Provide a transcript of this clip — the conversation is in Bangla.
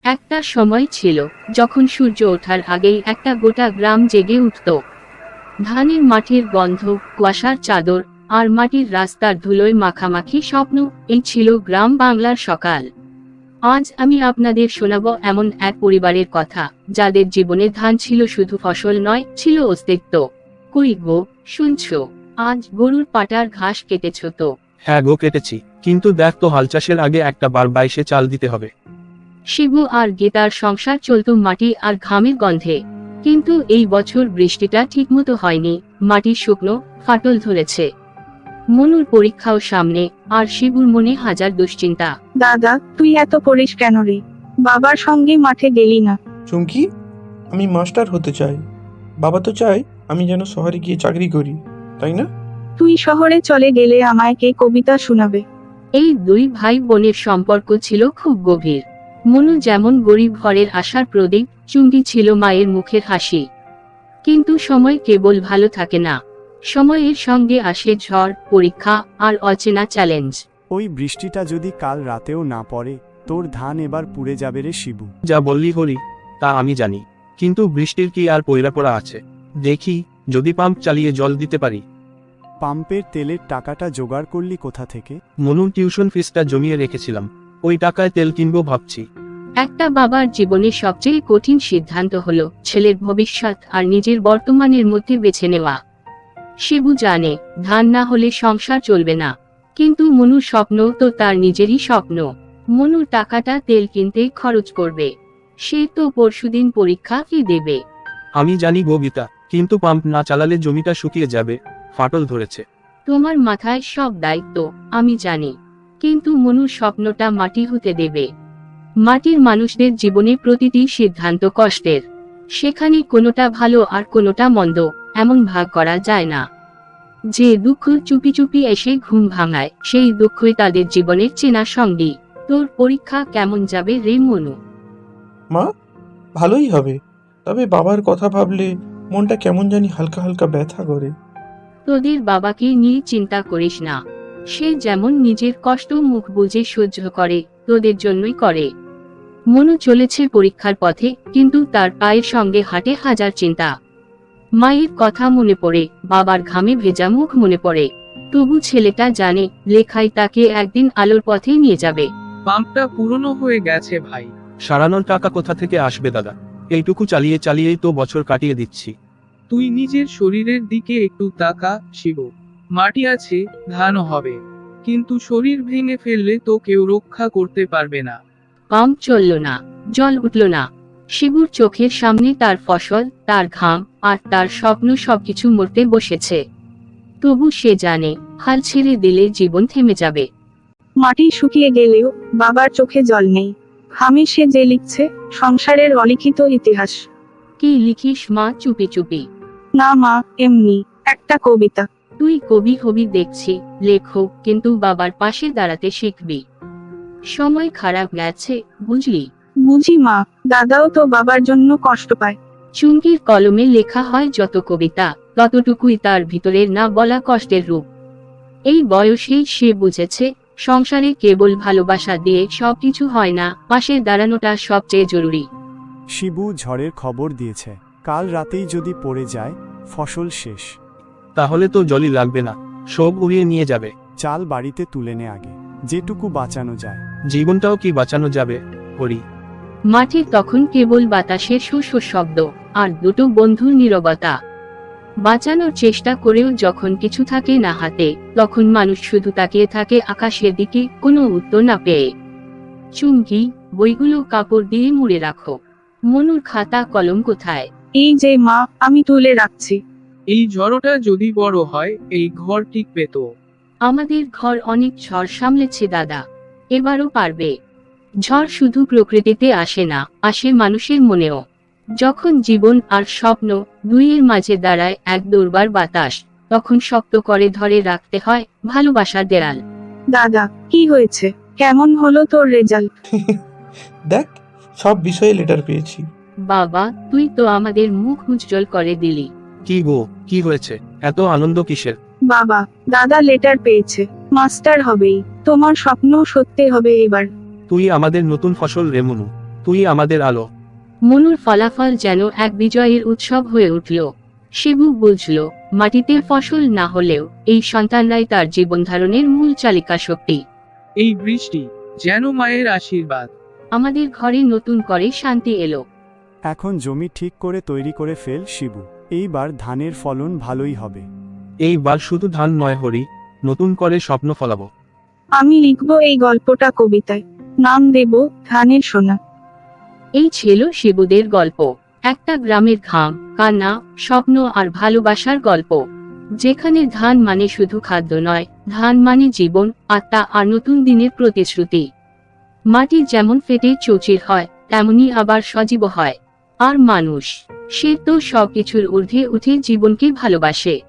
একটা সময় ছিল যখন সূর্য ওঠার আগেই একটা গোটা গ্রাম জেগে উঠত। ধানের মাঠের গন্ধ, কুয়াশার চাদর আর মাটির রাস্তার ধুলোয় মাখামাখি স্বপ্ন, এই ছিল গ্রাম বাংলার সকাল। আজ আমি আপনাদের শোনাবো এমন এক পরিবারের কথা, যাদের জীবনে ধান ছিল শুধু ফসল নয়, ছিল অস্তিত্ব। কই গো, শুনছো? আজ গরুর পাটার ঘাস কেটেছ তো? হ্যাঁ গো, কেটেছি, কিন্তু দেখ তো, হাল চাষের আগে একটা বার বাইশে চাল দিতে হবে। শিবু আর গীতার সংসার চলত মাটি আর ঘামের গন্ধে। কিন্তু এই বছর বৃষ্টিটা ঠিকমতো হয়নি, মাটি শুকনো, ফাটল ধরেছে। মনুর পরীক্ষাও সামনে, আর শিবুর মনে হাজার দুশ্চিন্তা। দাদা, তুই এত পড়িস কেন রে? বাবার সঙ্গে মাঠে গেলি না? চুমকি, আমি মাস্টার হতে চাই। বাবা তো চায় আমি যেন শহরে গিয়ে চাকরি করি, তাই না? তুই শহরে চলে গেলে আমায় কে কবিতা শোনাবে? এই দুই ভাই বোনের সম্পর্ক ছিল খুব গভীর। মনু যেমন গরিব ঘরের আশার প্রদীপ, চুমকি ছিল মায়ের মুখের হাসি। কিন্তু সময় কেবল ভালো থাকে না, সময়ের সঙ্গে আসে ঝড়, পরীক্ষা আর অচেনা চ্যালেঞ্জ। ওই বৃষ্টিটা যদি কাল রাতেও না পড়ে, তোর ধান এবার পুড়ে যাবে রে শিবু। যা বললি হরি, তা আমি জানি, কিন্তু বৃষ্টির কি আর পয়রা পড়া আছে? দেখি যদি পাম্প চালিয়ে জল দিতে পারি। পাম্পের তেলের টাকাটা জোগাড় করলি কোথা থেকে? মনুর টিউশন ফিসটা জমিয়ে রেখেছিলাম, ওই টাকায় তেল কিনবো ভাবছি। একটা বাবার জীবনে সবচেয়ে কঠিন সিদ্ধান্ত হলো ছেলের ভবিষ্যৎ আর নিজের বর্তমানের মধ্যে বেছে নেওয়া। শিবু জানে ধান না হলে সংসার চলবে না, কিন্তু মনুর স্বপ্ন তো তার নিজেরই স্বপ্ন। মনুর টাকাটা তেল কিনতে খরচ করবে, সে তো পরশুদিন পরীক্ষা কি দেবে। আমি জানি গো গীতা, কিন্তু পাম্প না চালালে জমিটা শুকিয়ে যাবে, ফাটল ধরেছে। তোমার মাথায় সব দায়িত্ব, আমি জানি, কিন্তু মনুর স্বপ্নটা মাটি হতে দেবে। মাটির মানুষদের জীবনে প্রতিটি সিদ্ধান্ত কষ্টের, সেখানে কোনোটা ভালো আর কোনোটা মন্দ এমন ভাগ করা যায় না। যে দুঃখ চুপি চুপি এসে ঘুম ভাঙায়, সেই দুঃখই তাদের জীবনের চেনা সঙ্গী। তোর পরীক্ষা কেমন যাবে রে মনু? মা, ভালোই হবে, তবে বাবার কথা ভাবলে মনটা কেমন জানি হালকা হালকা ব্যথা করে। তোদের বাবাকে নিয়ে চিন্তা করিস না, সে যেমন নিজের কষ্ট মুখ বুজে সহ্য করে, তোদের জন্যই করে। মনু চলেছে পরীক্ষার পথে, কিন্তু তার পায়ের সঙ্গে হাঁটে হাজার চিন্তা। মায়ের কথা মনে পড়ে, বাবার ঘামে ভেজা মুখ মনে পড়ে। তবু ছেলেটা জানে লেখাই তাকে একদিন আলোর পথে নিয়ে যাবে। পাম্পটা পুরনো হয়ে গেছে ভাই। সারানোর টাকা কোথা থেকে আসবে দাদা? এইটুকু চালিয়ে চালিয়েই তো বছর কাটিয়ে দিচ্ছি। তুই নিজের শরীরের দিকে একটু তাকা শিবু। মাটি আছে, ধানও হবে, কিন্তু শরীর ভেঙে ফেললে তো কেউ রক্ষা করতে পারবে না। পাম্প চলল না, জল উঠল না। শিবুর চোখের সামনে তার ফসল, তার ঘাম আর তার স্বপ্ন সবকিছু মরতে বসেছে। তবু সে জানে হাল ছেড়ে দিলে জীবন থেমে যাবে। মাটি শুকিয়ে গেলেও বাবার চোখে জল নেই। ঘামে সে যে লিখছে সংসারের অলিখিত ইতিহাস। কি লিখিস মা চুপি চুপি? না মা, এমনি একটা কবিতা। তুই কবি হবি দেখছি, লেখো, কিন্তু বাবার পাশে দাঁড়াতে শিখবি। সময় খারাপ গেছে, বুঝলি? বুঝি মা, দাদাও তো বাবার জন্য কষ্ট পায়। চুমকির কলমে লেখা হয় যত কবিতা, ততটুকুই তার ভিতরের না বলা কষ্টের রূপ। এই বয়সেই সে বুঝেছে সংসারে কেবল ভালোবাসা দিয়ে সবকিছু হয় না, পাশে দাঁড়ানোটা সবচেয়ে জরুরি। শিবু ঝড়ের খবর দিয়েছে, কাল রাতেই যদি পড়ে যায়, ফসল শেষ। তাহলে তো জলই লাগবে না, সব উড়িয়ে নিয়ে যাবে। চাল বাড়িতে তুলে নে আগে, যেটুকু বাঁচানো যায়। জীবনটাও কি বাঁচানো যাবে হরি? মাঠে তখন কেবল বাতাসের শস্য শব্দ আর দুটো বন্ধুর নীরবতা। বাঁচানোর চেষ্টা করেও যখন কিছু থাকে না হাতে, তখন মানুষ শুধু তাকিয়ে থাকে আকাশের দিকে, কোনো উত্তর না পেয়ে। চুমকি, বইগুলো কাপড় দিয়ে মুড়ে রাখো। মনুর খাতা কলম কোথায়? এই যে মা, আমি তুলে রাখছি। এই ঝড়টা যদি বড় হয়, এই ঘর টিকবে তো? আমাদের ঘর অনেক ঝড় সামলেছে দাদা, এবারও পারবে। ঝড় শুধু প্রকৃতিতে আসে না, আসে মানুষের মনেও। যখন জীবন আর স্বপ্ন দুইয়ের মাঝে দাঁড়ায় এক দুর্বার বাতাস, তখন শক্ত করে ধরে রাখতে হয় ভালোবাসার দেয়াল। দাদা, কি হয়েছে? কেমন হলো তোর রেজাল্ট? দেখ, সব বিষয়ে লেটার পেয়েছি। বাবা, তুই তো আমাদের মুখ উজ্জ্বল করে দিলি। কি গো, কি হয়েছে? এত আনন্দ কিসের? বাবা, দাদা লেটার পেয়েছে, মাস্টার হবেই। তোমার স্বপ্ন সত্যি হবে এবার। তুই আমাদের নতুন ফসল রে মনু। তুই আমাদের আলো। মনুর ফলাফল যেন এক বিজয়ের উৎসব হয়ে উঠল। শিবু বুঝল, মাটিতে ফসল না হলেও এই সন্তানরাই তার জীবনধারণের মূল চালিকা শক্তি। এই বৃষ্টি যেন মায়ের আশীর্বাদ। আমাদের ঘরে নতুন করে শান্তি এলো। এখন জমি ঠিক করে তৈরি করে ফেল শিবু, এইবার ধানের ফলন ভালোই হবে। এইবার শুধু ধান নয় হরি, নতুন করে স্বপ্ন ফলাবো। আমি লিখব এই গল্পটা কবিতায়, নাম দেব ধানের সোনা। এই ছিল শিবুদের গল্প, একটা গ্রামের ঘাম, কান্না, স্বপ্ন আর ভালোবাসার গল্প, যেখানে ধান মানে শুধু খাদ্য নয়, ধান মানে জীবন, আত্মা আর নতুন দিনের প্রতিশ্রুতি। মাটি যেমন ফেটে চৌচির হয়, তেমনি আবার সজীব হয়। আর মানুষ, সে তো সবকিছুর ঊর্ধ্বে উঠে জীবনকে ভালোবাসে।